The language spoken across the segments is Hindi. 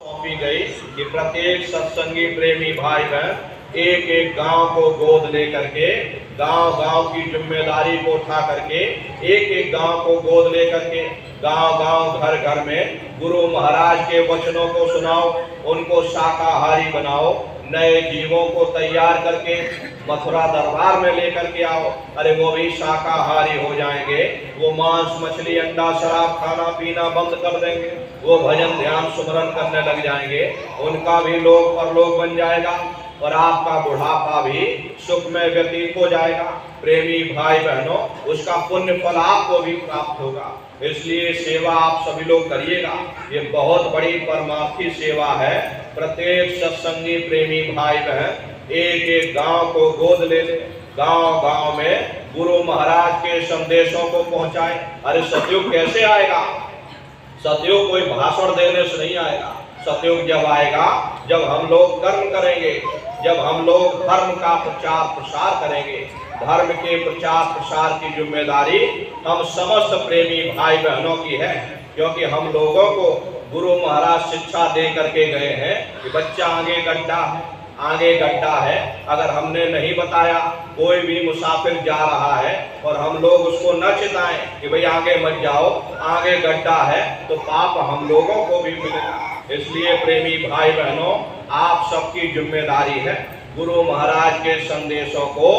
सौंपी गई कि प्रत्येक सत्संगी प्रेमी भाई बहन एक एक गांव को गोद लेकर के गांव गांव की जिम्मेदारी को उठा करके एक एक गांव को गोद लेकर के गांव गांव घर घर में गुरु महाराज के वचनों को सुनाओ, उनको शाकाहारी बनाओ, नए जीवों को तैयार करके मथुरा दरबार में लेकर के आओ। अरे वो भी शाकाहारी हो जाएंगे, वो मांस मछली अंडा शराब खाना पीना बंद कर देंगे, वो भजन ध्यान सुमरन करने लग जाएंगे, उनका भी लोक परलोक बन जाएगा और आपका बुढ़ापा भी सुख में व्यतीत हो जाएगा। प्रेमी भाई बहनों, उसका पुण्य फल आपको भी प्राप्त होगा। इसलिए सेवा आप सभी लोग करिएगा, ये बहुत बड़ी परमार्थी सेवा है। प्रत्येक सत्संगी प्रेमी भाई बहन एक एक गांव को गोद ले ले, गांव गांव में गुरु महाराज के संदेशों को पहुंचाए। अरे सतयुग कैसे आएगा? सतयुग कोई भाषण देने से नहीं आएगा। सतयुग जब आएगा जब हम लोग कर्म करेंगे, जब हम लोग धर्म का प्रचार प्रसार करेंगे। धर्म के प्रचार प्रसार की जिम्मेदारी हम समस्त प्रेमी भाई बहनों की है, क्योंकि हम लोगों को गुरु महाराज शिक्षा दे करके गए हैं कि बच्चा आगे गड्ढा है, आगे गड्ढा है। अगर हमने नहीं बताया, कोई भी मुसाफिर जा रहा है और हम लोग उसको न चिताएं कि भाई आगे मत जाओ, आगे गड्ढा है, तो पाप हम लोगों को भी मिलेगा। इसलिए प्रेमी भाई बहनों, आप सबकी जिम्मेदारी है गुरु महाराज के संदेशों को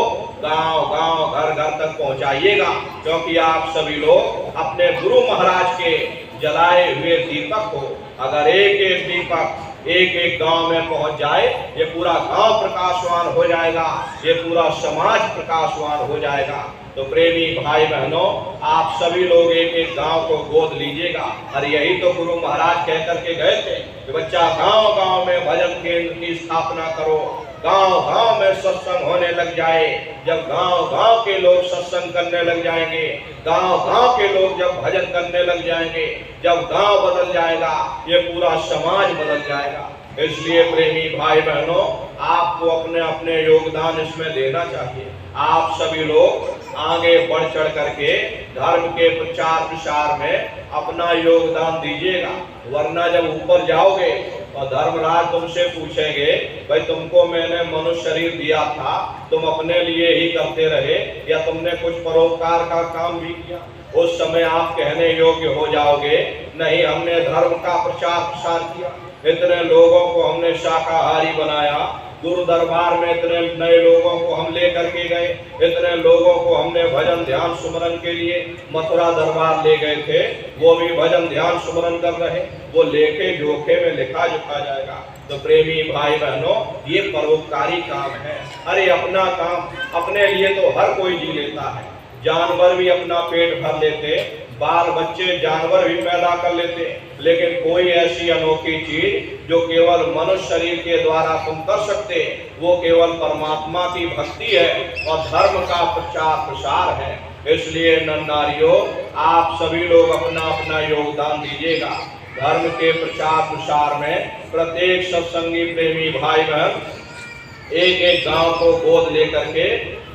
गांव गांव घर घर तक पहुंचाइएगा, क्योंकि आप सभी लोग अपने गुरु महाराज के जलाए हुए दीपक हो। अगर एक एक दीपक एक एक गांव में पहुंच जाए, ये पूरा गांव प्रकाशवान हो जाएगा, ये पूरा समाज प्रकाशवान हो जाएगा। तो प्रेमी भाई बहनों, आप सभी लोग एक एक गांव को गोद लीजिएगा। और यही तो गुरु महाराज कह करके गए थे कि बच्चा गांव गांव में भजन केंद्र की स्थापना करो, गांव गांव में सत्संग होने लग जाए। जब गांव गांव के लोग सत्संग करने लग जाएंगे, गांव गांव के लोग जब भजन करने लग जाएंगे, जब गांव बदल जाएगा, ये पूरा समाज बदल जाएगा। इसलिए प्रेमी भाई बहनों, आपको अपने अपने योगदान इसमें देना चाहिए। आप सभी लोग आगे बढ़ चढ़ करके धर्म के प्रचार प्रसार में अपना योगदान दीजिएगा, वरना जब ऊपर जाओगे और धर्मराज तुमसे पूछेंगे, भाई तुमको मैंने मनुष्य शरीर दिया था, तुम अपने लिए ही करते रहे या तुमने कुछ परोपकार का काम भी किया? उस समय आप कहने योग्य हो जाओगे, नहीं हमने धर्म का प्रचार प्रसार किया, इतने लोगों को हमने शाकाहारी बनाया, गुरु दरबार में इतने नए लोगों को हम लेकर के गए, इतने लोगों को हमने भजन ध्यान सुमरन के लिए मथुरा दरबार ले गए थे, वो भी भजन ध्यान सुमरन कर रहे, वो लेके जोखे में लिखा जुखा जाएगा। तो प्रेमी भाई बहनों, ये परोपकारी काम है। अरे अपना काम अपने लिए तो हर कोई जी लेता है, जानवर भी अपना पेट भर लेते, बाल बच्चे जानवर भी पैदा कर लेते, लेकिन कोई ऐसी अनोखी चीज जो केवल मनुष्य शरीर के द्वारा तुम कर सकते, वो केवल परमात्मा की भक्ति है और धर्म का प्रचार प्रसार है। इसलिए नर नारियों, आप सभी लोग अपना अपना योगदान दीजिएगा धर्म के प्रचार प्रसार में। प्रत्येक सत्संगी प्रेमी भाई बहन एक एक गांव को गोद लेकर के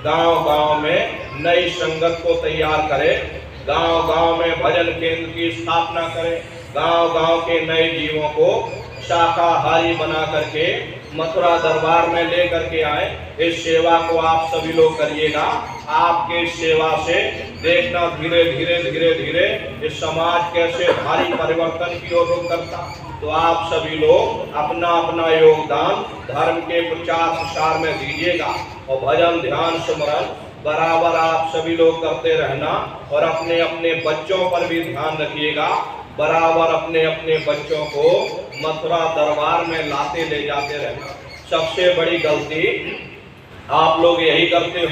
गांव गांव में नई संगत को तैयार करें, गांव गांव में भजन केंद्र की स्थापना करें, गांव गांव के नए जीवों को शाकाहारी बना करके मथुरा दरबार में ले करके आए। इस सेवा को आप सभी लोग करिएगा। आपके सेवा से देखना धीरे धीरे धीरे धीरे इस समाज कैसे भारी परिवर्तन की ओर रुख करता। तो आप सभी लोग अपना अपना योगदान धर्म के प्रचार प्रसार में दीजिएगा और भजन ध्यान सुमरन बराबर आप सभी लोग करते रहना और अपने अपने बच्चों पर भी ध्यान रखिएगा। बराबर अपने अपने बच्चों को मथुरा दरबार में लाते ले जाते रहना। सबसे बड़ी गलती आप लोग यही करते हो,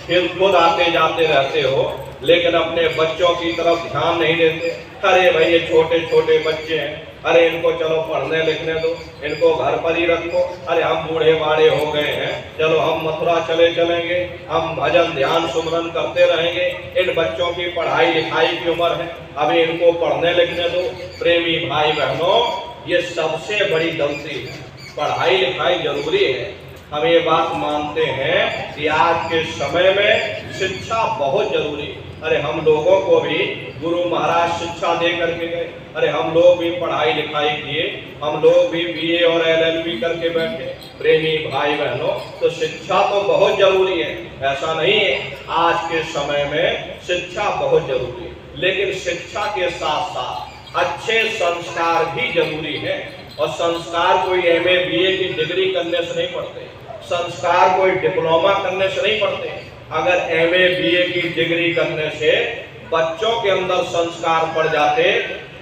फिर खुद आते जाते रहते हो, लेकिन अपने बच्चों की तरफ ध्यान नहीं देते। अरे भाई ये छोटे छोटे बच्चे हैं, अरे इनको चलो पढ़ने लिखने दो, इनको घर पर ही रखो। अरे हम बूढ़े बाड़े हो गए हैं, चलो हम मथुरा चले चलेंगे, हम भजन ध्यान सुमरन करते रहेंगे। इन बच्चों की पढ़ाई लिखाई की उम्र है, अभी इनको पढ़ने लिखने दो। प्रेमी भाई बहनों, ये सबसे बड़ी गलती है। पढ़ाई लिखाई जरूरी है, हम ये बात मानते हैं कि आज के समय में शिक्षा बहुत जरूरी है। अरे हम लोगों को भी गुरु महाराज शिक्षा दे करके गए। अरे हम लोग भी पढ़ाई लिखाई किए, हम लोग भी बीए और एलएलबी करके बैठे। प्रेमी भाई बहनों, तो शिक्षा तो बहुत जरूरी है, ऐसा नहीं है। आज के समय में शिक्षा बहुत जरूरी है, लेकिन शिक्षा के साथ साथ अच्छे संस्कार भी जरूरी है। और संस्कार कोई एमए बीए की डिग्री करने से नहीं पढ़ते, संस्कार कोई डिप्लोमा करने से नहीं पढ़ते। अगर एमए बीए की डिग्री करने से बच्चों के अंदर संस्कार पड़ जाते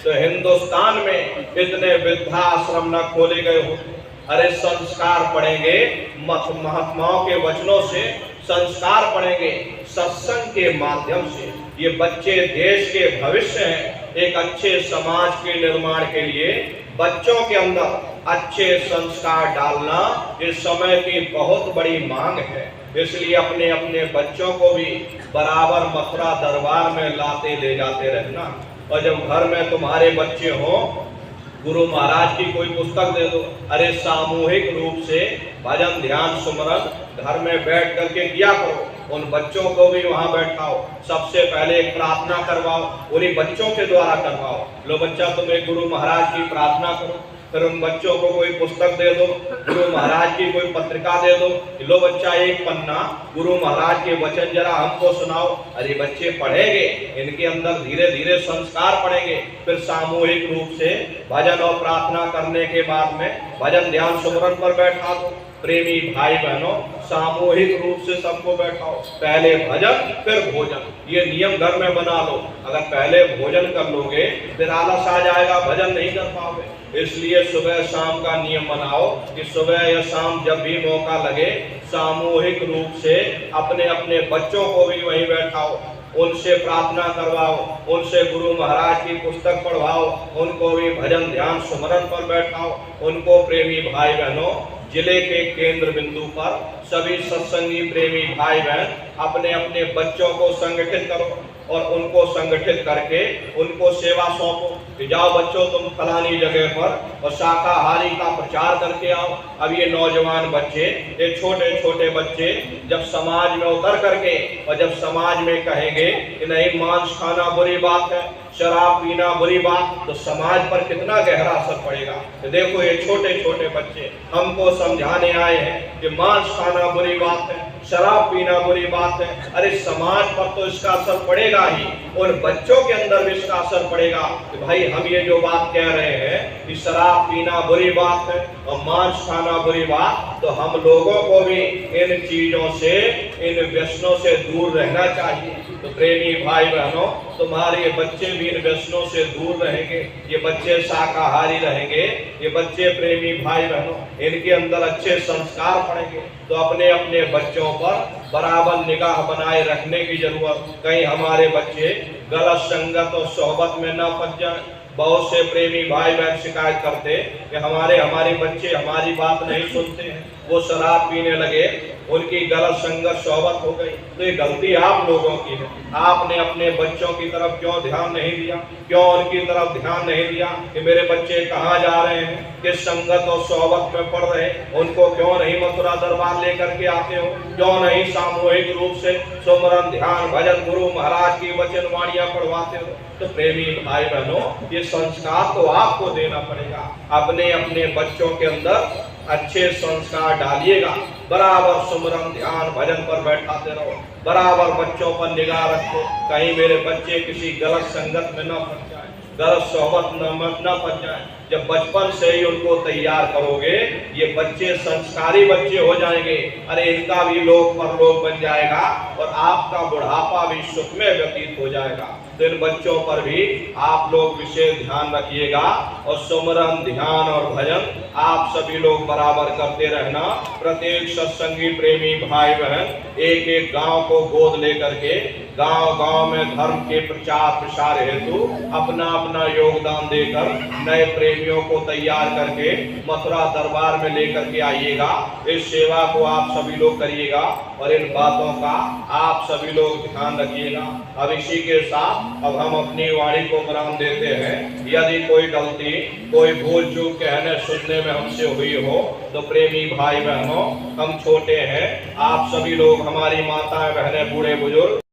तो हिंदुस्तान में इतने वृद्धाश्रम न खोले गए होते। अरे संस्कार पढ़ेंगे महात्माओं के वचनों से, संस्कार पढ़ेंगे सत्संग के माध्यम से। ये बच्चे देश के भविष्य हैं। एक अच्छे समाज के निर्माण के लिए बच्चों के अंदर अच्छे संस्कार डालना इस समय की बहुत बड़ी मांग है। इसलिए अपने अपने बच्चों को भी बराबर मथुरा दरबार में लाते ले जाते रहना। और जब घर में तुम्हारे बच्चे हों, गुरु महाराज की कोई पुस्तक दे दो। अरे सामूहिक रूप से भजन ध्यान सुमरन घर में बैठ करके किया करो। उन बच्चों को भी वहां बैठाओ, सबसे पहले एक प्रार्थना करवाओ, उन्हीं बच्चों के द्वारा करवाओ। लो बच्चा तुम एक गुरु महाराज की प्रार्थना करो। फिर उन बच्चों को कोई पुस्तक दे दो, गुरु महाराज की कोई पत्रिका दे दो। लो बच्चा एक पन्ना गुरु महाराज के वचन जरा हमको सुनाओ। अरे बच्चे पढ़ेंगे, इनके अंदर धीरे धीरे संस्कार पड़ेंगे। फिर सामूहिक रूप से भजन और प्रार्थना करने के बाद में भजन ध्यान सुमरन पर बैठा दो। प्रेमी भाई बहनों, सामूहिक रूप से सबको बैठाओ। पहले भजन फिर भोजन, ये नियम घर में बना लो। अगर पहले भोजन कर लोगे फिर आलस आ जाएगा, भजन नहीं कर पाओगे। इसलिए सुबह शाम का नियम बनाओ कि सुबह या शाम जब भी मौका लगे सामूहिक रूप से अपने अपने बच्चों को भी वहीं बैठाओ, उनसे प्रार्थना करवाओ, उनसे गुरु महाराज की पुस्तक पढ़वाओ, उनको भी भजन ध्यान सुमरन पर बैठाओ। उनको प्रेमी भाई बहनों जिले के केंद्र बिंदु पर सभी सत्संगी प्रेमी भाई बहन अपने अपने बच्चों को संगठित करो और उनको संगठित करके उनको सेवा सौंपो कि जाओ बच्चों तुम फलानी जगह पर और शाकाहारी का प्रचार करके आओ। अब ये नौजवान बच्चे, ये छोटे छोटे बच्चे जब समाज में उतर करके और जब समाज में कहेंगे कि नहीं मांस खाना बुरी बात है, शराब पीना बुरी बात, तो समाज पर कितना गहरा असर पड़ेगा। तो देखो ये छोटे छोटे बच्चे हमको समझाने आए हैं कि मांस खाना बुरी बात है, शराब पीना बुरी बात है। अरे समाज पर तो इसका असर पड़ेगा ही, उन बच्चों के अंदर भी इसका असर पड़ेगा कि भाई हम ये जो बात कह रहे हैं कि शराब पीना बुरी बात है और मांस खाना बुरी बात, तो हम लोगों को भी इन चीजों से, इन व्यसनों से दूर रहना चाहिए। तो प्रेमी भाई बहनों, तुम्हारे बच्चे भी इन व्यसनों से दूर रहेंगे, ये बच्चे शाकाहारी रहेंगे, ये बच्चे प्रेमी भाई बहनों इनके अंदर अच्छे संस्कार पड़ेंगे। तो अपने अपने बच्चों पर बराबर निगाह बनाए रखने की जरूरत, कहीं हमारे बच्चे गलत संगत और सोहबत में न फंस जाएं। बहुत से प्रेमी भाई बहन शिकायत करते कि हमारे बच्चे हमारी बात नहीं सुनते हैं, वो शराब पीने लगे, उनकी गलत संगत सोहबत हो गई। तो ये गलती आप लोगों की है। आपने अपने बच्चों की तरफ क्यों ध्यान नहीं दिया, क्यों उनकी तरफ ध्यान नहीं दिया कि मेरे बच्चे कहाँ जा रहे हैं, किस संगत और सोहबत में पड़ रहे, उनको क्यों नहीं मथुरा दरबार लेकर के आते हो, क्यों नहीं सामूहिक रूप से सुमरन ध्यान भजन गुरु महाराज की वचन वाणियां पढ़वाते हो। तो प्रेमी भाई बहनों, ये संस्कार तो आपको देना पड़ेगा। अपने अपने बच्चों के अंदर अच्छे संस्कार डालिएगा, बराबर सुमरन ध्यान भजन पर बैठाते रहो, बराबर बच्चों पर निगाह रखो, कहीं मेरे बच्चे किसी गलत संगत में न फंस जाए, गलत सोहबत न फंस जाए। जब बचपन से ही उनको तैयार करोगे, ये बच्चे संस्कारी बच्चे हो जाएंगे। अरे इनका भी लोक परलोक बन जाएगा और आपका बुढ़ापा भी सुख में व्यतीत हो जाएगा। तो इन बच्चों पर भी आप लोग विशेष ध्यान रखिएगा और सुमरन ध्यान और भजन आप सभी लोग बराबर करते रहना। प्रत्येक सत्संगी प्रेमी भाई बहन एक एक गांव को गोद लेकर के गांव गांव में धर्म के प्रचार प्रसार हेतु अपना अपना योगदान देकर नए प्रेमियों को तैयार करके मथुरा दरबार में लेकर के आइएगा। इस सेवा को आप सभी लोग करिएगा और इन बातों का आप सभी लोग ध्यान रखिएगा। अब इसी के साथ अब हम अपनी वाणी को विराम देते हैं। यदि कोई गलती, कोई भूल चूक कहने सुनने में हमसे हुई हो तो प्रेमी भाई बहनों, हम छोटे हैं, आप सभी लोग हमारी माताएं बहनें बूढ़े बुजुर्ग